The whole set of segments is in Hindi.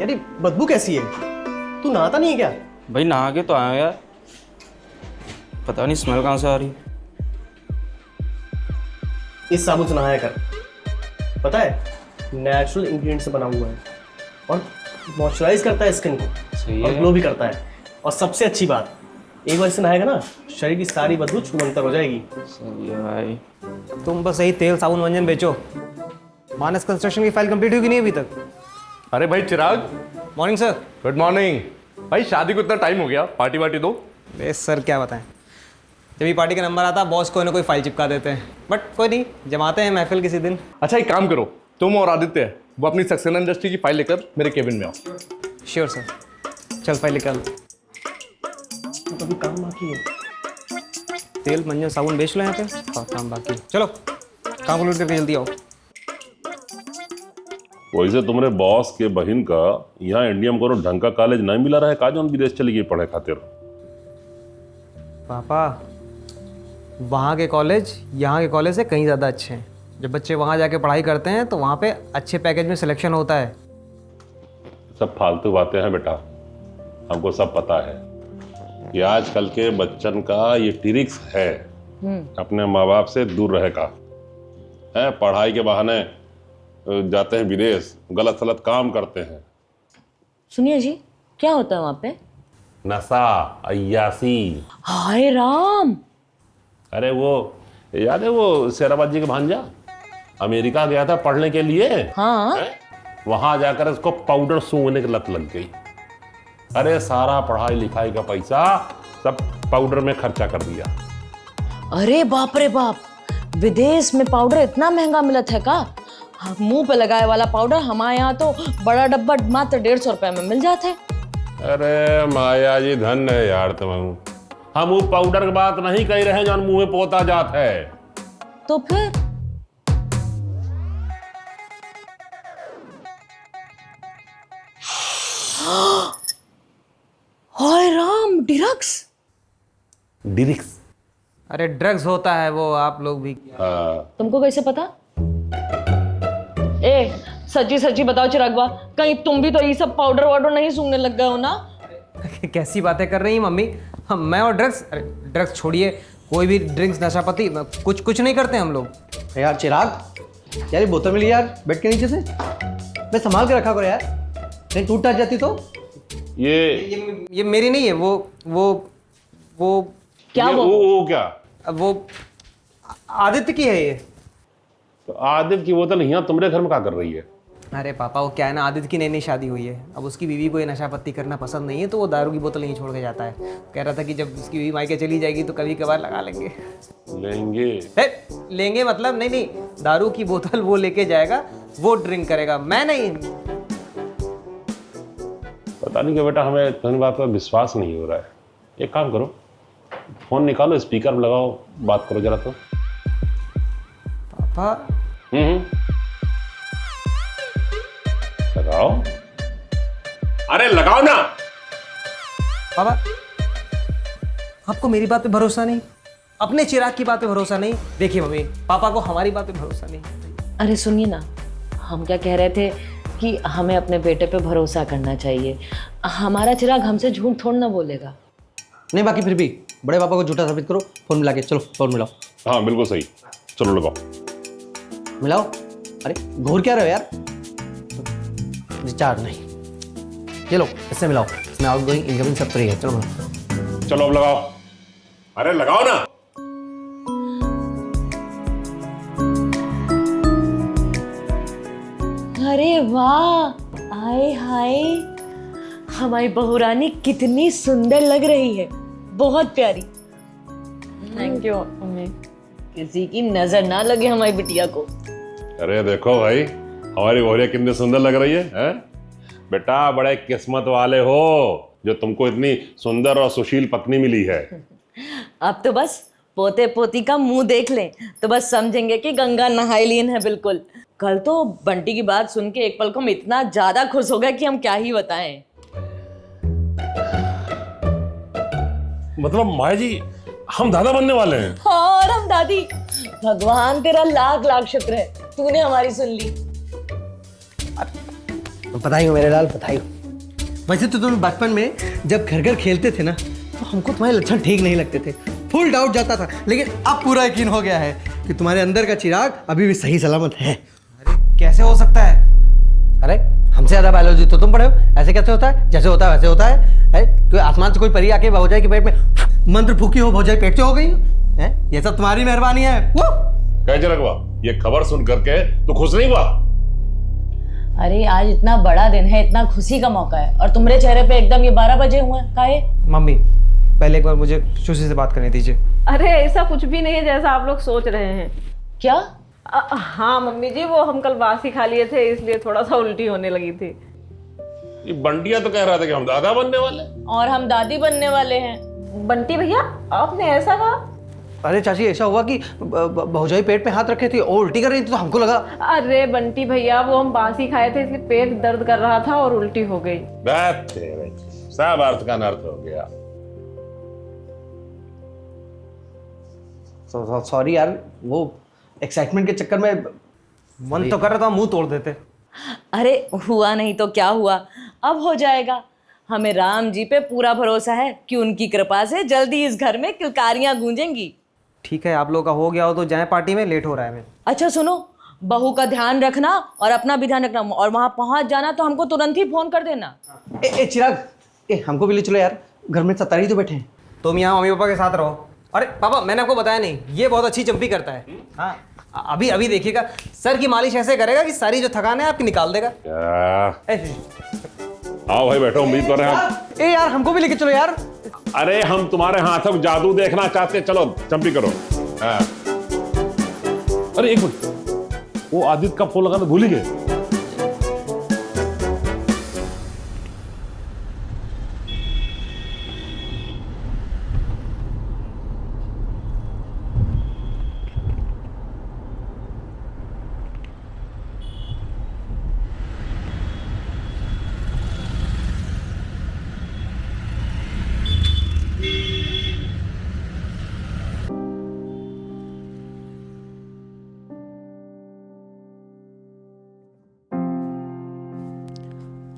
यार ये बदबू कैसी है? तू नहाता नहीं है क्या? भाई नहा के तो आया यार, पता नहीं स्मेल कहाँ से आ रही। इस साबुन से नहाया कर, पता है नेचुरल इंग्रेडिएंट से बना हुआ है और मॉइस्चराइज करता है स्किन को। सही और है। ग्लो भी करता है। और सबसे अच्छी बात, एक बार इससे नहाएगा ना, शरीर की सारी बदबू छूमंतर हो जाएगी। सही है भाई। तुम बस यही तेल साबुन मंजन बेचो। मानस कंस्ट्रक्शन की फाइल कंप्लीट हुई कि नहीं अभी तक? अरे भाई चिराग, मॉर्निंग सर। Good morning. भाई शादी को इतना टाइम हो गया, पार्टी वार्टी दो। बे सर क्या बताएं, जब भी पार्टी का नंबर आता बॉस कोई ना कोई फाइल चिपका देते हैं, बट कोई नहीं, जमाते हैं महफिल किसी दिन। अच्छा एक काम करो, तुम और आदित्य वो अपनी सक्सेना इंडस्ट्री की फाइल लेकर मेरे केबिन में आओ। श्योर सर, चल फाइल निकाल। तो अभी काम बाकी है। तेल मंजन साबुन बेच लो यहाँ पे, हाँ काम बाकी। चलो काम कंप्लीट करके जल्दी आओ। वैसे तुम्हारे बॉस के बहन का यहाँ इंडिया में कोनो ढंग का कॉलेज नहीं मिला रहा है, का जौन विदेश चली गई पढ़े खातिर। पापा वहाँ के कॉलेज यहाँ के कॉलेज से कहीं ज़्यादा अच्छे हैं। जब बच्चे वहाँ जाके पढ़ाई करते हैं तो वहाँ पे अच्छे पैकेज में सिलेक्शन होता है। सब फालतू बातें हैं बेटा, हमको सब पता है कि आजकल के बच्चन का ये ट्रिक्स है अपने माँ बाप से दूर रहे का है। पढ़ाई के बहाने जाते हैं विदेश, गलत सलत काम करते हैं। सुनिए जी, क्या होता है वहां पे? नशा, अय्यासी। हाय राम। अरे वो याद है वो शेराबाद जी का भांजा अमेरिका गया था पढ़ने के लिए। हाँ। वहां जाकर उसको पाउडर सूंघने की लत लग गई। अरे सारा पढ़ाई लिखाई का पैसा सब पाउडर में खर्चा कर दिया। अरे बाप रे बाप, विदेश में पाउडर इतना महंगा मिलत है का? मुंह पे लगाए वाला पाउडर हमारे यहाँ तो बड़ा डब्बा मात्र 150 रुपए में मिल जाता है। अरे माया जी धन है यार तुम। हम वो पाउडर की बात नहीं कह रहे हैं जो मुंह में पोता जात है। तो फिर हाय राम, ड्रग्स। डिरिक्स। अरे ड्रग्स होता है वो, आप लोग भी। तुमको कैसे पता? ए सच्ची सच्ची बताओ चिरागवा, कहीं तुम भी तो ये सब पाउडर वाउडर नहीं सूंघने लग गए हो ना? कैसी बातें कर रही हैं मम्मी? हम मैं और ड्रग्स? अरे ड्रग्स छोड़िए, कोई भी ड्रिंक्स नशापति कुछ नहीं करते हम लोग। यार चिराग, यार ये बोतल मिली यार बेड के नीचे से, मैं संभाल के रखा करो यार, नहीं टूट टाट जाती तो। ये मेरी नहीं है, वो क्या वो क्या? वो आदित्य की है ये। तो आदित्य की बोतल यहाँ तुम्हारे घर में क्या कर रही है? अरे पापा वो क्या है ना, आदित्य की नई नई शादी हुई है, अब उसकी बीवी को ये नशा पत्ती करना पसंद नहीं है तो वो दारू की बोतल यहीं छोड़ के जाता है। कह रहा था कि जब उसकी बीवी मायके चली जाएगी तो कभी कभार लगा लेंगे। लेंगे मतलब नहीं, दारू की बोतल वो लेके जाएगा, वो ड्रिंक करेगा, मैं नहीं। पता नहीं क्यों बेटा हमें तुम्हारी बात पर विश्वास नहीं हो रहा है। एक काम करो, फोन निकालो, स्पीकर में लगाओ, बात करो जरा तो। पापा लगाओ। अरे लगाओ ना। पापा आपको मेरी बात पे भरोसा नहीं, अपने चिराग की बात पे भरोसा नहीं? देखिए मम्मी, पापा को हमारी बात पे भरोसा नहीं। अरे सुनिए ना, हम क्या कह रहे थे कि हमें अपने बेटे पे भरोसा करना चाहिए। हमारा चिराग हमसे झूठ थोड़ा ना बोलेगा। नहीं बाकी फिर भी बड़े पापा को झूठा साबित करो, फोन मिला के। चलो फोन मिलाओ। हाँ बिल्कुल सही, चलो लगाओ। मिलाओ। अरे घूर क्या रहे हो यार, रिचार्ज नहीं। ये लो इससे मिलाओ, इसमें आउटगोइंग इनकमिंग सब फ्री है। चलो मिलाओ। चलो अब लगाओ। अरे लगाओ ना। अरे वाह, आए हाय, हमारी बहुरानी कितनी सुंदर लग रही है, बहुत प्यारी। थैंक यू मम्मी, किसी की नजर ना लगे हमारी बिटिया को। अरे देखो भाई, हमारी बहुरिया कितनी सुंदर लग रही है, हैं? बेटा बड़े किस्मत वाले हो जो तुमको इतनी सुंदर और सुशील पत्नी मिली है। अब तो बस पोते पोती का मुंह देख लें तो बस समझेंगे कि गंगा नहाई लीन है बिल्कुल। कल तो बंटी की बात सुन के एक पल को हम इतना ज्यादा खुश हो गए कि हम क्या ही बताएं। मतलब माया जी हम दादा बनने वाले हैं। हाँ, और हम दादी। भगवान तेरा लाख लाख शुक्र है, तूने हमारी सुन ली। बधाई हो मेरे लाल, बधाई हो। वैसे तो तुम बचपन में जब घर घर खेलते थे ना तो हमको तुम्हारे लक्षण ठीक नहीं लगते थे, फुल डाउट जाता था, लेकिन अब पूरा यकीन हो गया है कि तुम्हारे अंदर का चिराग अभी भी सही सलामत है। अरे कैसे हो सकता है? अरे हमसे ज़्यादा बायोलॉजी तो तुम पढ़े हो, ऐसे कैसे होता है? जैसे होता है वैसे होता है? कोई आसमान से कोई परी आके भौजाई के पेट में मंत्र फूकी हो, भौजाई पेट से हो गई है? ये सब तुम्हारी मेहरबानी है। वो कह जनकवा, ये खबर सुन करके तू खुश नहीं हुआ? अरे आज इतना बड़ा दिन है, इतना खुशी का मौका है, और तुम्हारे चेहरे पे एकदम ये 12 बजे हुए हैं, काहे? मम्मी पहले एक बार मुझे सुशी से बात करने दीजिए। अरे ऐसा कुछ भी नहीं है जैसा आप लोग सोच रहे हैं। क्या? हाँ मम्मी जी, वो हम कल बासी खा लिए थे इसलिए थोड़ा सा उल्टी होने लगी थी। ये बंटिया तो कह रहा था कि हम दादा बनने वाले। और हम दादी बनने वाले हैं। बंटी भैया आपने ऐसा कहा? अरे चाची ऐसा हुआ कि भौजाई पेट में हाथ रखे थी और उल्टी कर रही थी तो हमको लगा। अरे बंटी भैया वो हम बासी खाए थे इसलिए पेट दर्द कर रहा था और उल्टी हो गई। बात तेरे, सब अर्थ का अनर्थ हो गया। सॉरी यार, वो एक्साइटमेंट के चक्कर में मन तो कर रहा था मुंह तोड़ देते। अरे हुआ नहीं तो क्या हुआ, अब हो जाएगा। हमें राम जी पे पूरा भरोसा है कि उनकी कृपा से जल्दी इस घर में किलकारियां गूंजेंगी। ठीक है, आप लोग का हो गया हो तो जाए पार्टी में, लेट हो रहा है। मैं अच्छा सुनो, बहू का ध्यान रखना और अपना भी ध्यान रखना, और वहां पहुंच जाना तो हमको तुरंत ही फोन कर देना। ए चिराग, हमको भी ले चलो यार, घर में सतारी तो बैठे हैं। तुम यहाँ मम्मी पापा के साथ रहो। अरे पापा मैंने आपको बताया नहीं, ये बहुत अच्छी जंपी करता है। हाँ अभी अभी देखिएगा, सर की मालिश ऐसे करेगा कि सारी जो थकान है आपकी निकाल देगा। आओ भाई बैठो, उम्मीद कर रहे हैं हम। ए यार हमको भी लेके चलो यार। अरे हम तुम्हारे हाथों में जादू देखना चाहते हैं, चलो चंपी करो। हाँ। अरे एक मिनट, वो आदित्य का फोन लगाना भूल ही गए।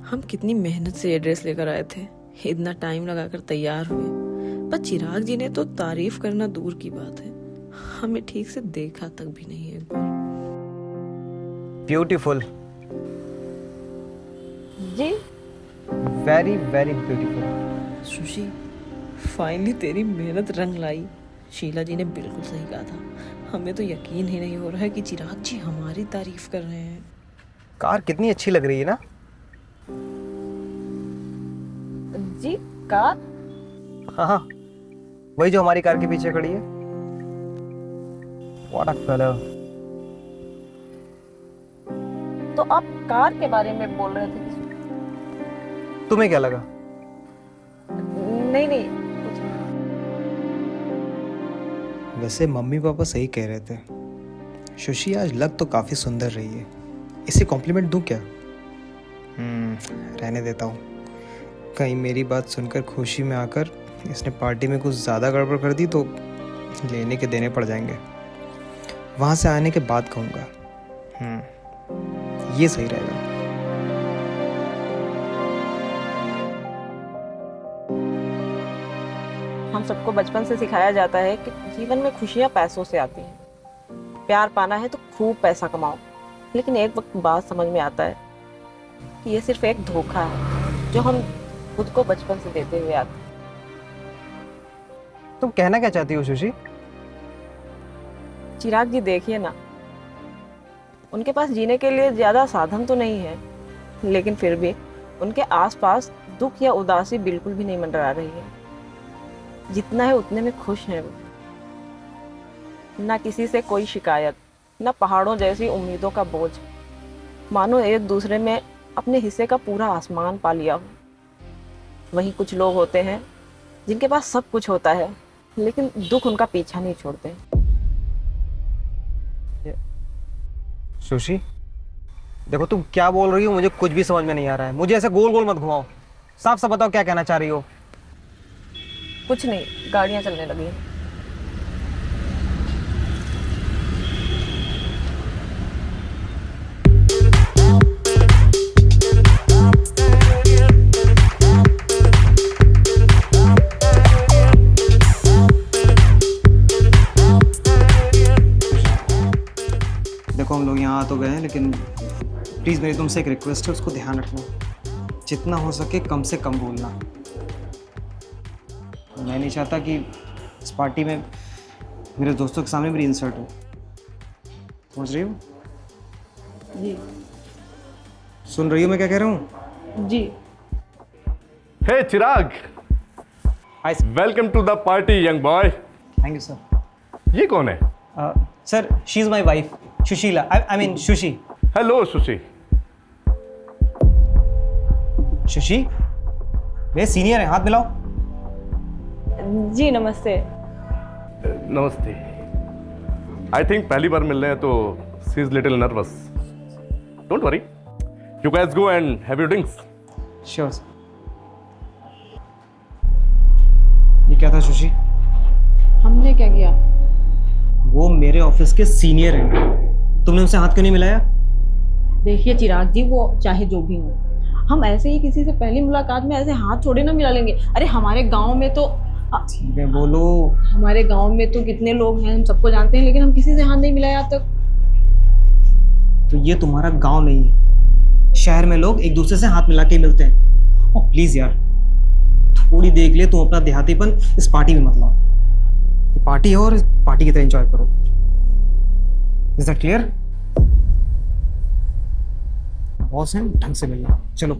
हम कितनी मेहनत से ये ड्रेस लेकर आए थे, इतना टाइम लगाकर तैयार हुए, पर चिराग जी ने तो तारीफ करना दूर की बात है, हमें ठीक से देखा तक भी नहीं एक बार। ब्यूटीफुल जी very very beautiful. Sushi, finally तेरी मेहनत रंग लाई। शीला जी ने बिल्कुल सही कहा था, हमें तो यकीन ही नहीं हो रहा है कि चिराग जी हमारी तारीफ कर रहे हैं। कार कितनी अच्छी लग रही है ना? जी कार? हाँ वही जो हमारी कार के पीछे खड़ी है। What a color। तो आप कार के बारे में बोल रहे थे? तुम्हें क्या लगा? नहीं नहीं कुछ नहीं। वैसे मम्मी पापा सही कह रहे थे, सुशी आज लग तो काफ़ी सुंदर रही है। इसे कॉम्प्लीमेंट दूं क्या? रहने देता हूँ, कहीं मेरी बात सुनकर खुशी में आकर इसने पार्टी में कुछ ज़्यादा गड़बड़ कर दी तो लेने के देने पड़ जाएंगे। वहाँ से आने के बाद कहूँगा। ये सही रहेगा। हम सबको बचपन से सिखाया जाता है कि जीवन में खुशियाँ पैसों से आती हैं, प्यार पाना है तो खूब पैसा कमाओ। लेकिन एक वक्त बात समझ में आता है कि ये सिर्फ एक धोखा है जो हम खुद को बचपन से देते हुए आते हैं। तुम कहना क्या चाहती हो सुशी? चिराग जी देखिए ना, उनके पास जीने के लिए ज्यादा साधन तो नहीं है, लेकिन फिर भी उनके आसपास दुख या उदासी बिल्कुल भी नहीं मंडरा रही है। जितना है उतने में खुश हैं वो। ना किसी से कोई शिकायत, ना पहाड़ों जैसी उम्मीदों का बोझ। मानो एक दूसरे में अपने हिस्से का पूरा आसमान पा लिया हो। वहीं कुछ लोग होते हैं जिनके पास सब कुछ होता है लेकिन दुख उनका पीछा नहीं छोड़ते। सुशी देखो तुम क्या बोल रही हो, मुझे कुछ भी समझ में नहीं आ रहा है। मुझे ऐसे गोल गोल मत घुमाओ, साफ साफ बताओ क्या कहना चाह रही हो। कुछ नहीं, गाड़ियां चलने लगी हैं। हम लोग यहाँ आ तो गए हैं, लेकिन प्लीज़ मेरी तुमसे एक रिक्वेस्ट है, उसको ध्यान रखना। जितना हो सके कम से कम बोलना। मैं नहीं चाहता कि इस पार्टी में मेरे दोस्तों के सामने मेरी इंसल्ट हो। समझ रही हो? जी सुन रही हो मैं क्या कह रहा हूँ? जी। Hey Chirag, hi welcome to the party young boy. Thank you sir. ये कौन है? Sir she is my wife Sushila, I mean Sushi. Hello Sushi. Sushi मेरे सीनियर हैं, हाथ मिलाओ। जी नमस्ते। नमस्ते। आई थिंक पहली बार मिल रहे हैं तो she is little nervous. Don't worry, you guys go and have your drinks. Sure sir. ये क्या था सुशी? हमने क्या किया? वो मेरे ऑफिस के सीनियर हैं, तुमने उनसे हाथ क्यों नहीं मिलाया? देखिए चिराग जी, वो चाहे जो भी हो, हम ऐसे ही किसी से पहली मुलाकात में ऐसे हाथ थोड़े ना मिला लेंगे। अरे हमारे गांव में तो ठीक है बोलो। हमारे गांव में तो कितने लोग हैं, हम सबको जानते हैं, लेकिन हम किसी से हाथ नहीं मिलाए आज तक। तो ये तुम्हारा गांव नहीं है, शहर में लोग एक दूसरे से हाथ मिला के मिलते हैं। और प्लीज यार, थोड़ी देर के लिए तुम अपना देहातीपन इस पार्टी में मत लाओ। ये पार्टी है और इस पार्टी की तरह एंजॉय करो। Is that clear? बॉस हैं, ढंग से मिलना। चलो।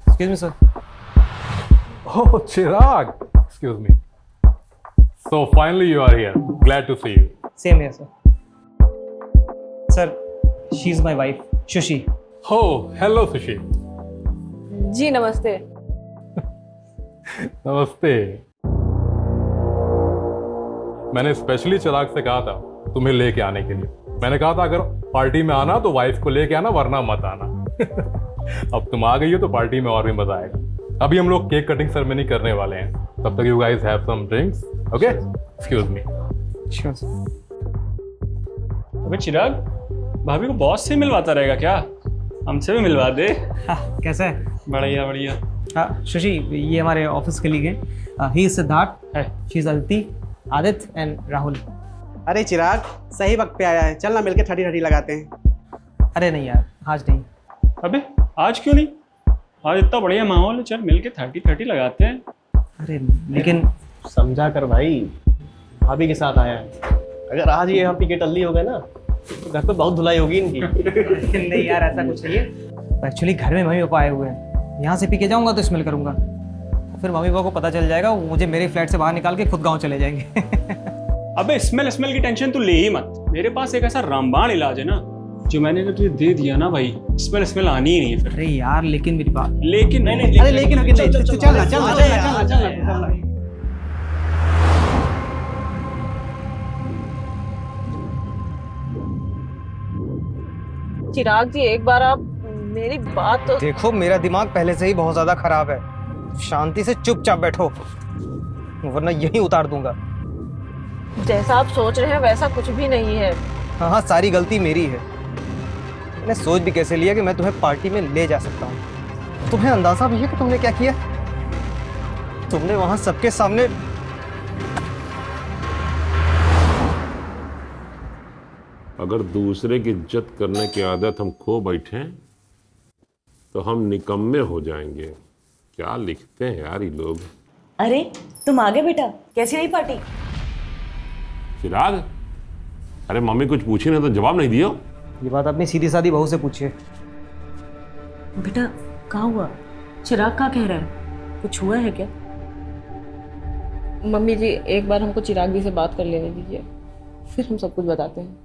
Excuse me sir. Oh, Chirag! Excuse me. So finally you are here. Glad to see you. Same है sir. Sir she is my wife Sushi. Oh, hello Sushi. जी नमस्ते। नमस्ते। मैंने स्पेशली चिराग से कहा था तुम्हें लेके आने के लिए। मैंने कहा था अगर पार्टी में आना तो वाइफ को लेके आना, वरना मत आना। अब तुम आ गई हो तो पार्टी में और भी मजा आएगा। अभी हम लोग केक कटिंग सेरेमनी करने वाले हैं, तब तक you guys have some drinks. Okay, excuse me. Sure sir. अबे चिराग, भाभी को बॉस से मिलवाता रहेगा क्या? हमसे भी मिलवा दे। हाँ, कैसा है? बढ़िया बढ़िया। हाँ सुशी, ये हमारे ऑफिस कलीग हैं। He is Siddharth, she is Aditi, Aditya and Rahul. अरे चिराग, सही वक्त पे आया है। चल ना मिलके 30-30 लगाते हैं। अरे नहीं यार, आज नहीं। अबे आज क्यों नहीं? आज इतना बढ़िया माहौल है, चल मिलके 30-30 लगाते हैं। अरे लेकिन समझा कर भाई, भाभी के साथ आया है। अगर आज ये हम पी के टल्ली हो गए ना तो घर पे बहुत धुलाई होगी इनकी। नहीं यार, ऐसा कुछ नहीं है। एक्चुअली घर में मम्मी पापा आए हुए हैं, यहाँ से पी के जाऊँगा तो स्मेल करूँगा, फिर मम्मी पापा को पता चल जाएगा, वो मुझे मेरे फ्लैट से बाहर निकाल के खुद गाँव चले जाएंगे। अबे स्मेल की टेंशन तू ले ही मत। मेरे पास एक ऐसा रामबाण इलाज है ना, जो मैंने अगर तुझे दे दिया ना भाई, स्मेल आनी ही नहीं है फिर। अरे यार लेकिन मेरी बात। लेकिन नहीं अरे लेकिन चल। चिराग जी, एक बार आप मेरी बात तो देखो, मेरा दिमाग पहले से ही बहुत ज्यादा खराब है। शांति से चुपचाप बैठो, वरना यही उतार दूंगा। जैसा आप सोच रहे हैं वैसा कुछ भी नहीं है। हाँ हाँ, सारी गलती मेरी है। मैंने सोच भी कैसे लिया कि मैं तुम्हें पार्टी में ले जा सकता हूँ। तुम्हें अंदाजा भी है कि तुमने क्या किया? तुमने वहां सबके सामने अगर दूसरे की इज्जत करने की आदत हम खो बैठे तो हम निकम्मे हो जाएंगे। क्या लिखते हैं यार ये लोग। अरे तुम आ गए बेटा, कैसी रही पार्टी? चिराग, अरे मम्मी कुछ पूछी ना तो जवाब नहीं दिया। ये बात अपनी सीधी सादी बहू से पूछिए। बेटा कहाँ हुआ? चिराग क्या कह रहा है? कुछ हुआ है क्या? मम्मी जी, एक बार हमको चिराग जी से बात कर लेने दीजिए, फिर हम सब कुछ बताते हैं।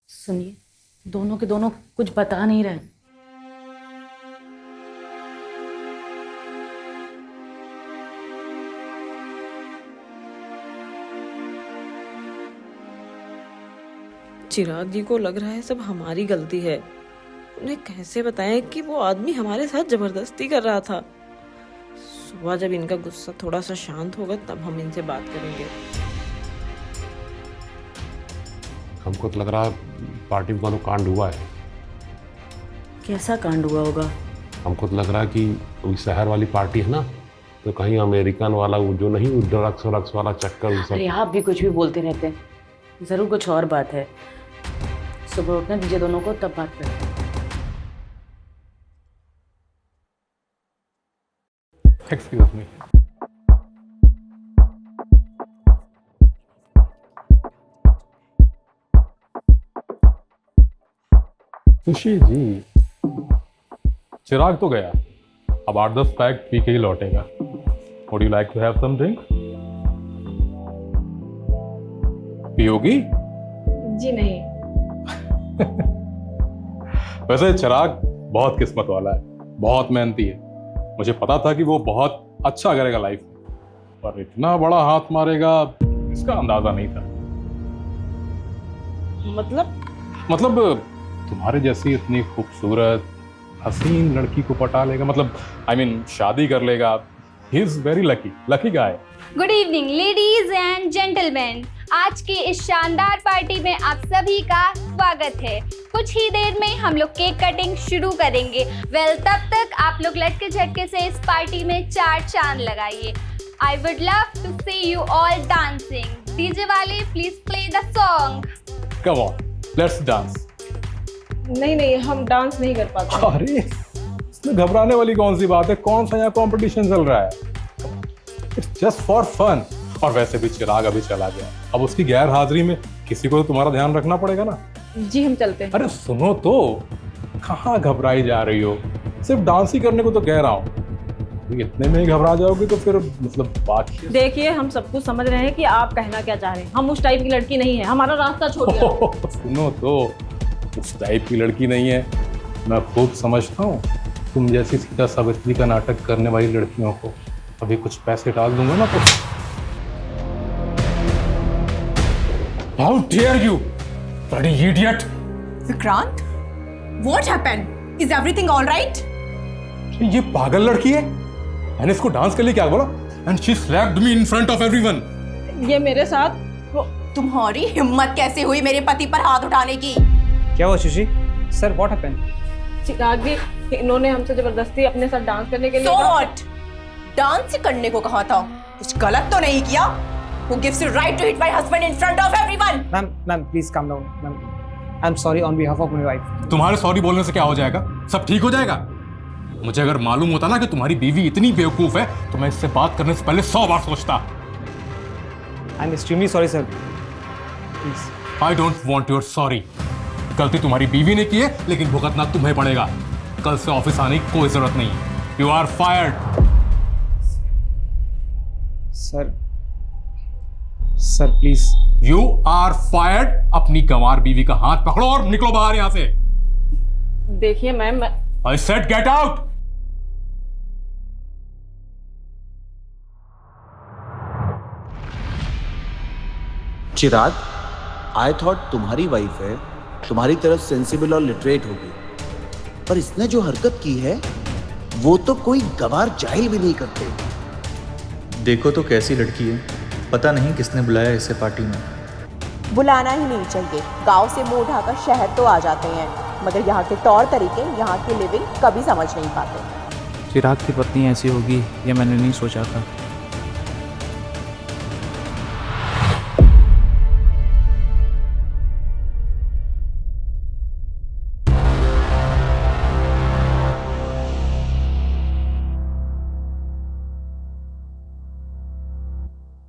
सुनिए, दोनों के दोनों कुछ बता नहीं रहे। चिराग जी को लग रहा है सब हमारी गलती है। उन्हें कैसे बताएं कि वो आदमी हमारे साथ जबरदस्ती कर रहा था। सुबह जब इनका गुस्सा थोड़ा सा शांत होगा तब हम इनसे बात करेंगे। हमको तो लग रहा है पार्टी में कोई कांड हुआ है। कैसा कांड हुआ होगा? हमको तो लग रहा है कि वही शहर वाली पार्टी है ना, तो कहीं अमेरिकन वाला वो जो नहीं, वो ड्रग्स व्रग्स वाला चक्कर वो सब। अरे आप भी कुछ भी बोलते रहते हैं, जरूर कुछ और बात है। सुबह उठने दीजिए दोनों को, तब बात करते हैं। Excuse me. खुशी जी, चिराग तो गया, अब 8-10 पैक पी के ही लौटेगा। Would you like to have some drink? पियोगी? जी नहीं। वैसे चिराग बहुत किस्मत वाला है, बहुत मेहनती है। मुझे पता था कि वो बहुत अच्छा करेगा लाइफ में, पर इतना बड़ा हाथ मारेगा इसका अंदाजा नहीं था। मतलब तुम्हारे जैसी इतनी खूबसूरत हसीन लड़की को पटा लेगा, मतलब आई मीन शादी कर लेगा। He is very lucky guy. Good evening ladies and gentleman, आज की इस शानदार पार्टी में आप सभी का स्वागत है। कुछ ही देर में हम लोग केक कटिंग शुरू करेंगे। तब तक आप लोग लटके झटके से इस पार्टी में 4 चांद लगाइए। I would love to see you all dancing. DJ वाले please play the song. Come on, let's dance. नहीं, हम डांस नहीं कर पाते। अरे इसमें घबराने वाली कौन सी बात है? कौन सा यहाँ कंपटीशन चल रहा है? It's just for fun. और वैसे भी चिराग अभी चला गया, अब उसकी गैर हाजिरी में किसी को तो तुम्हारा ध्यान रखना पड़ेगा ना। जी हम चलते हैं। अरे सुनो तो, कहाँ घबराई जा रही हो? सिर्फ डांस ही करने को तो कह रहा हूँ। इतने में ही घबरा जाओगे तो फिर मतलब बाकी। देखिए हम सब कुछ समझ रहे हैं कि आप कहना क्या चाह रहे हैं। हम उस टाइप की लड़की नहीं है, हमारा रास्ता छोड़िए। सुनो तो, उस टाइप की लड़की नहीं है, मैं खूब समझता हूँ। तुम जैसी सीधा सावित्री का नाटक करने वाली लड़कियों को अभी कुछ पैसे डाल दूंगा ना तो। How dare you, bloody idiot! Vikrant, what happened? Is everything all right? ये पागल लड़की है। मैंने इसको डांस के लिए क्या बोला? And she slapped me in front of everyone. ये मेरे साथ तुम्हारी हिम्मत कैसे हुई मेरे पति पर हाथ उठाने की? क्या हुआ Sushi? Sir what happened? Chirag ji, इन्होंने हमसे जबरदस्ती अपने साथ डांस करने के लिए So what? डांस करने को कहा था, कुछ गलत तो नहीं किया? Who gives you right to hit my husband in front of everyone? Ma'am please calm down. Ma'am I am sorry on behalf of my wife. तुम्हारे सॉरी बोलने से क्या हो जाएगा? सब ठीक हो जाएगा। मुझे अगर मालूम होता ना कि तुम्हारी बीवी इतनी बेवकूफ है तो मैं इससे बात करने से पहले 100 बार सोचता। I am extremely sorry sir, please. I don't want your sorry. गलती तुम्हारी बीवी ने की है, लेकिन भुगतना तुम्हें पड़ेगा। कल से ऑफिस आने की कोई जरूरत नहीं। You are fired. Sir please. You are fired. अपनी गंवार बीवी का हाथ पकड़ो और निकलो बाहर यहां से। देखिए ma'am, I said get out. Chirag, I thought तुम्हारी वाइफ है, तुम्हारी तरफ सेंसिबल और लिटरेट होगी, पर इसने जो हरकत की है वो तो कोई गवार जाहिल भी नहीं करते। देखो तो कैसी लड़की है, पता नहीं किसने बुलाया इसे पार्टी में। बुलाना ही नहीं चाहिए। गांव से मुंह उठाकर शहर तो आ जाते हैं, मगर यहाँ के तौर तरीके, यहाँ की लिविंग कभी समझ नहीं पाते। चिराग की पत्नी ऐसी होगी ये मैंने नहीं सोचा था।